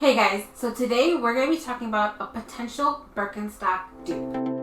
Hey guys, so today we're going to be talking about a potential Birkenstock dupe.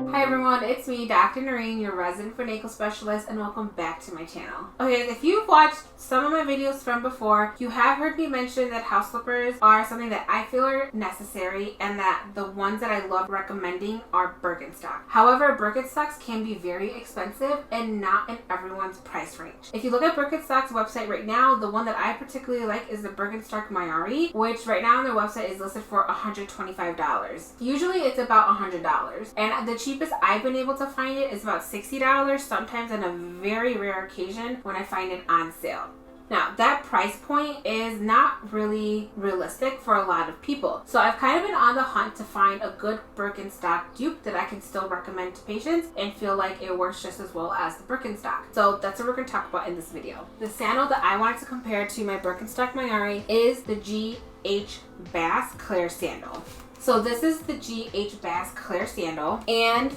Hi everyone, it's me, Dr. Nooreen, your resident finagle specialist, and welcome back to my channel. Okay, if you've watched some of my videos from before, you have heard me mention that house slippers are something that I feel are necessary and that the ones that I love recommending are Birkenstock. However, Birkenstocks can be very expensive and not in everyone's price range. If you look at Birkenstock's website right now, the one that I particularly like is the Birkenstock Mayari, which right now on their website is listed for $125. Usually it's about $100, and the cheapest I've been able to find it is about $60, sometimes on a very rare occasion when I find it on sale. Now, that price point is not really realistic for a lot of people. So I've kind of been on the hunt to find a good Birkenstock dupe that I can still recommend to patients and feel like it works just as well as the Birkenstock. So that's what we're going to talk about in this video. The sandal that I wanted to compare to my Birkenstock Mayari is the GH Bass Claire Sandal. So this is the GH Bass Claire Sandal, and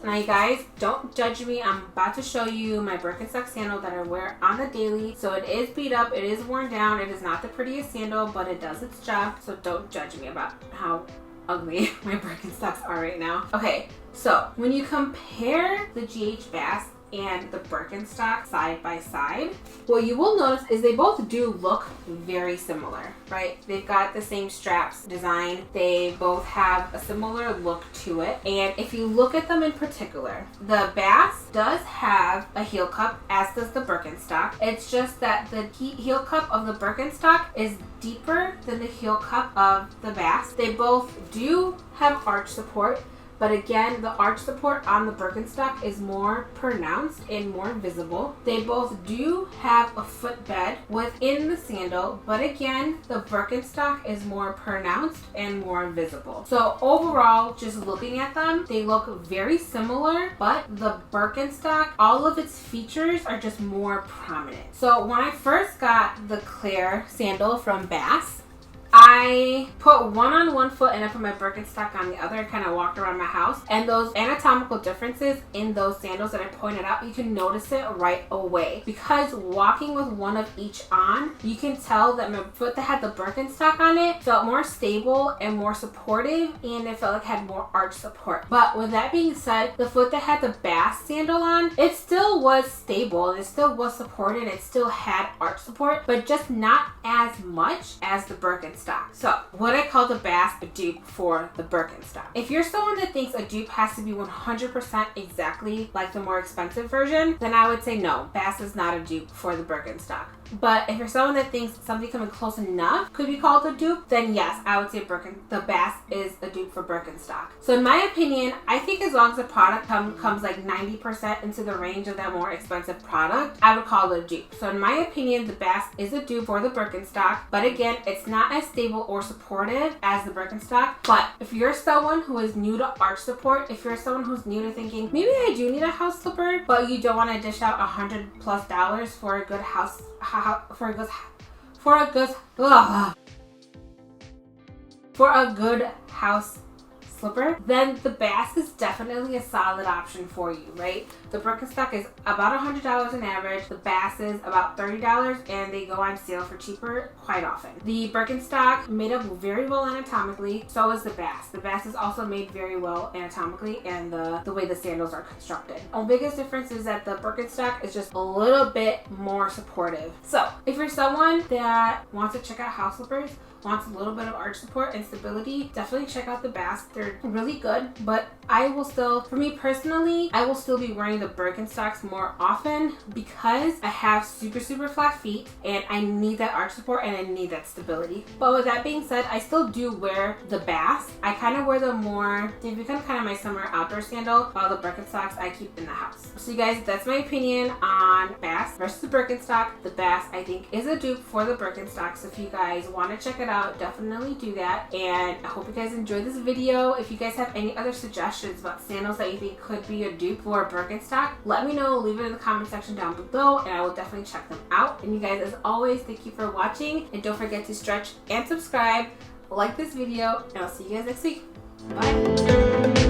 now you guys, don't judge me. I'm about to show you my Birkenstock sandal that I wear on the daily. So it is beat up, it is worn down, it is not the prettiest sandal, but it does its job. So don't judge me about how ugly my Birkenstocks are right now. Okay, so when you compare the GH Bass and the Birkenstock side by side, what you will notice is they both do look very similar, right? They've got the same straps design. They both have a similar look to it. And if you look at them in particular, the Bass does have a heel cup, as does the Birkenstock. It's just that the heel cup of the Birkenstock is deeper than the heel cup of the Bass. They both do have arch support, but again, the arch support on the Birkenstock is more pronounced and more visible. They both do have a footbed within the sandal, but again, the Birkenstock is more pronounced and more visible. So overall, just looking at them, they look very similar, but the Birkenstock, all of its features are just more prominent. So when I first got the Claire Sandal from Bass, I put one on one foot and I put my Birkenstock on the other and kind of walked around my house. And those anatomical differences in those sandals that I pointed out, you can notice it right away. Because walking with one of each on, you can tell that my foot that had the Birkenstock on it felt more stable and more supportive, and it felt like it had more arch support. But with that being said, the foot that had the Bass sandal on, it still was stable and it still was supported and it still had arch support, but just not as much as the Birkenstock. So, what I call the Bass a dupe for the Birkenstock. If you're someone that thinks a dupe has to be 100% exactly like the more expensive version, then I would say no, Bass is not a dupe for the Birkenstock. But if you're someone that thinks something coming close enough could be called a dupe, then yes, I would say the Bass is a dupe for Birkenstock. So in my opinion, I think as long as the product comes like 90% into the range of that more expensive product, I would call it a dupe. So in my opinion, the Bass is a dupe for the Birkenstock, but again, it's not as stable or supportive as the Birkenstock. But if you're someone who is new to arch support, if you're someone who's new to thinking, maybe I do need a house slipper, but you don't want to dish out $100+ for a good house house slipper, then the Bass is definitely a solid option for you, right? The Birkenstock is about $100 on average. The Bass is about $30, and they go on sale for cheaper quite often. The Birkenstock made up very well anatomically, so is the Bass. The Bass is also made very well anatomically, and the way the sandals are constructed. The biggest difference is that the Birkenstock is just a little bit more supportive. So if you're someone that wants to check out house slippers, wants a little bit of arch support and stability, definitely check out the Bass. They're really good, but for me personally, I will still be wearing the Birkenstocks more often because I have super flat feet and I need that arch support and I need that stability. But with that being said, I still do wear the Bass. I kind of wear them more. They've become kind of my summer outdoor sandal, while the Birkenstocks I keep in the house. So you guys, that's my opinion on Bass versus the Birkenstock. The Bass I think is a dupe for the Birkenstock, so if you guys want to check it out, definitely do that. And I hope you guys enjoyed this video. If you guys have any other suggestions about sandals that you think could be a dupe for Birkenstock, let me know. Leave it in the comment section down below and I will definitely check them out. And you guys, as always, thank you for watching, and don't forget to stretch and subscribe, like this video, and I'll see you guys next week. Bye.